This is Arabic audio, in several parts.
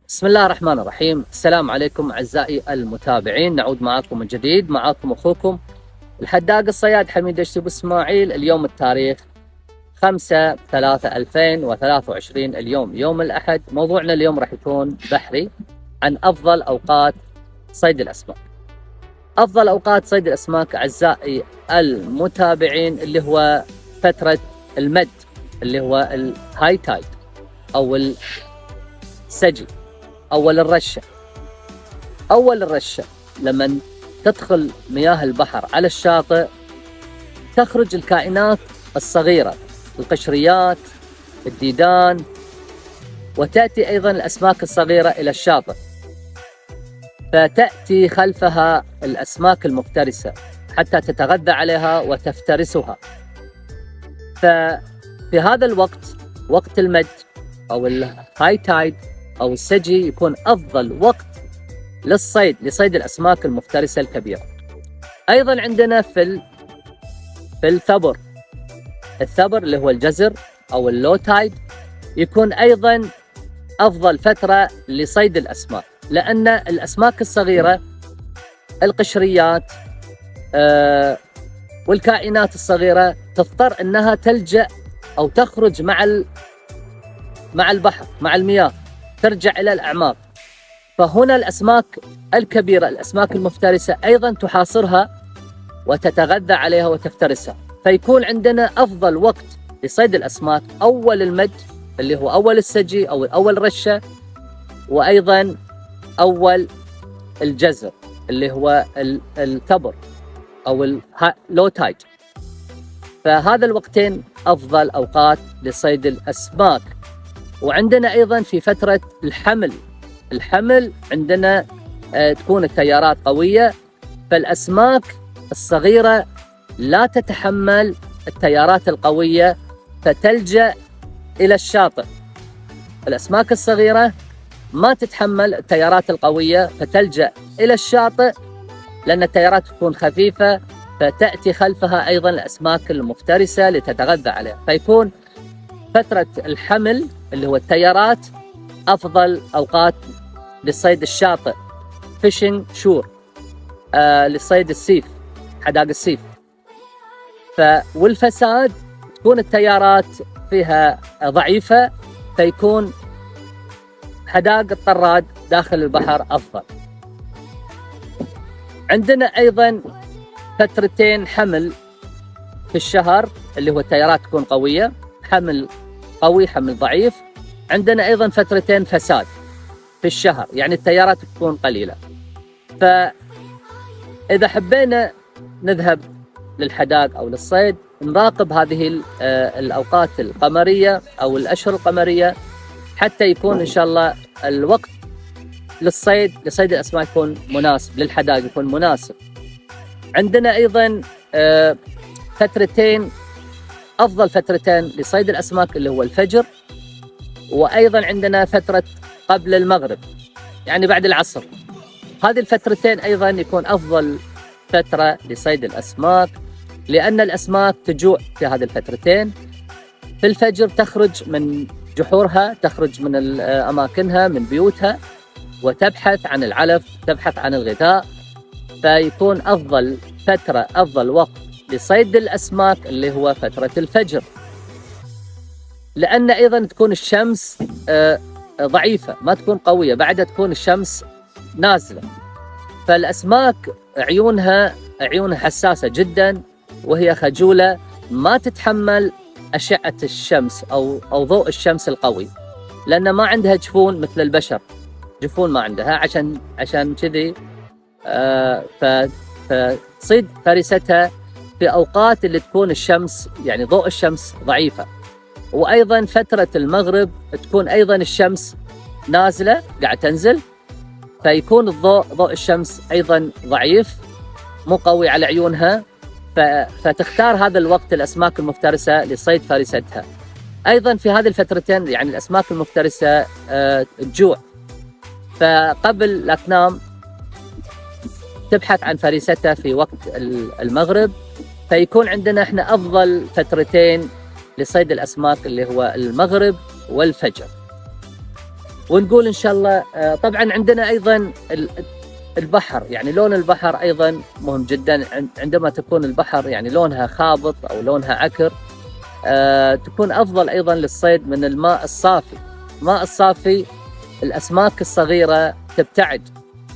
بسم الله الرحمن الرحيم. السلام عليكم أعزائي المتابعين، نعود معكم من جديد، معكم أخوكم الحداق الصياد حميد الشيب إسماعيل. اليوم التاريخ 5/3/2023، اليوم يوم الأحد. موضوعنا اليوم راح يكون بحري عن أفضل أوقات صيد الأسماك. أفضل أوقات صيد الأسماك أعزائي المتابعين اللي هو فترة المد، اللي هو الهاي تايد أو السجي، أول الرشة لما تدخل مياه البحر على الشاطئ تخرج الكائنات الصغيرة، القشريات، الديدان، وتأتي أيضا الأسماك الصغيرة إلى الشاطئ، فتأتي خلفها الأسماك المفترسة حتى تتغذى عليها وتفترسها. ففي هذا الوقت، وقت المد أو الهاي تايد أو السجي، يكون أفضل وقت لصيد الأسماك المفترسة الكبيرة. أيضا عندنا في الثبر اللي هو الجزر أو اللو تايد، يكون أيضا أفضل فترة لصيد الأسماك، لأن الأسماك الصغيرة، القشريات والكائنات الصغيرة تضطر أنها تلجأ أو تخرج مع البحر، مع المياه، ترجع إلى الأعماق. فهنا الأسماك الكبيرة، الأسماك المفترسة، أيضا تحاصرها وتتغذى عليها وتفترسها. فيكون عندنا أفضل وقت لصيد الأسماك أول المد اللي هو أول السجي أو أول رشة، وأيضا أول الجزر اللي هو الثبر أو اللو تايد. فهذا الوقتين أفضل أوقات لصيد الأسماك. وعندنا أيضا في فترة الحمل عندنا تكون التيارات قوية، فالأسماك الصغيرة لا تتحمل التيارات القوية فتلجأ إلى الشاطئ. الأسماك الصغيرة ما تتحمل التيارات القوية فتلجأ إلى الشاطئ، لأن التيارات تكون خفيفة، فتأتي خلفها أيضا الأسماك المفترسة لتتغذى عليها. فيكون فترة الحمل اللي هو التيارات أفضل أوقات للصيد الشاطئ، فيشنج شور، للصيد السيف، حداق السيف. والفساد تكون التيارات فيها ضعيفة، فيكون حداق الطراد داخل البحر أفضل. عندنا أيضا فترتين حمل في الشهر اللي هو التيارات تكون قوية، حمل قوي، حمل ضعيف. عندنا أيضا فترتين فساد في الشهر، يعني التيارات تكون قليلة. فإذا حبينا نذهب للحداق أو للصيد، نراقب هذه الأوقات القمرية أو الأشهر القمرية، حتى يكون إن شاء الله الوقت لصيد الأسماك يكون مناسب، للحداق يكون مناسب. عندنا أيضا فترتين، أفضل فترتين لصيد الأسماك اللي هو الفجر، وأيضا عندنا فترة قبل المغرب، يعني بعد العصر. هذه الفترتين أيضا يكون أفضل فترة لصيد الأسماك، لأن الأسماك تجوع في هذه الفترتين. في الفجر تخرج من جحورها، تخرج من أماكنها، من بيوتها، وتبحث عن العلف، تبحث عن الغذاء. فيكون أفضل فترة، أفضل وقت لصيد الأسماك اللي هو فترة الفجر، لأن أيضا تكون الشمس ضعيفة، ما تكون قوية، بعدها تكون الشمس نازلة. فالأسماك عيونها حساسة جدا، وهي خجولة، ما تتحمل أشعة الشمس أو ضوء الشمس القوي، لأن ما عندها جفون مثل البشر، جفون ما عندها، عشان كذي فتصيد فريستها في أوقات اللي تكون الشمس، يعني ضوء الشمس ضعيفة. وأيضا فترة المغرب تكون أيضا الشمس نازلة، قاعد تنزل، فيكون ضوء الشمس أيضا ضعيف، مو قوي على عيونها، فتختار هذا الوقت الأسماك المفترسة لصيد فريستها. أيضا في هذه الفترتين يعني الأسماك المفترسة تجوع، فقبل لا تنام تبحث عن فريستها في وقت المغرب. فيكون عندنا احنا أفضل فترتين لصيد الأسماك اللي هو المغرب والفجر. ونقول إن شاء الله طبعا عندنا أيضا البحر، يعني لون البحر أيضا مهم جدا. عندما تكون البحر يعني لونها خابط أو لونها عكر تكون أفضل أيضا للصيد من الماء الصافي. الماء الصافي الأسماك الصغيرة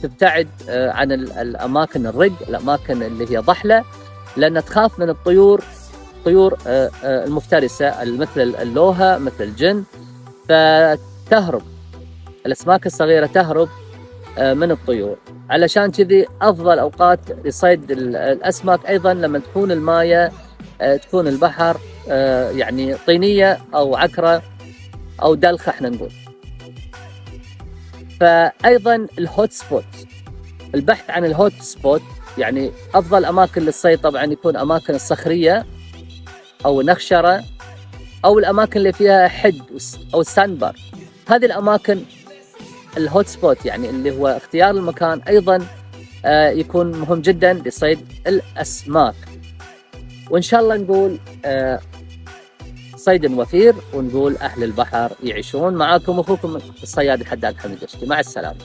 تبتعد عن الأماكن الرق، الأماكن اللي هي ضحلة، لأن تخاف من الطيور المفترسة مثل اللوهة مثل الجن، فتهرب الأسماك الصغيرة تهرب من الطيور. علشان كذي أفضل أوقات لصيد الأسماك أيضا لما تكون المايه تكون البحر يعني طينية أو عكرة أو دلخة احنا نقول. فأيضا الهوت سبوت، البحث عن الهوت سبوت، يعني أفضل أماكن للصيد طبعا يكون أماكن الصخرية أو نخشرة أو الأماكن اللي فيها حد أو الساندبار. هذه الأماكن الهوت سبوت يعني اللي هو اختيار المكان أيضا يكون مهم جدا لصيد الأسماك. وإن شاء الله نقول صيد وفير، ونقول أهل البحر يعيشون. معاكم أخوكم الصياد الحداد حميد الشتي، مع السلامة.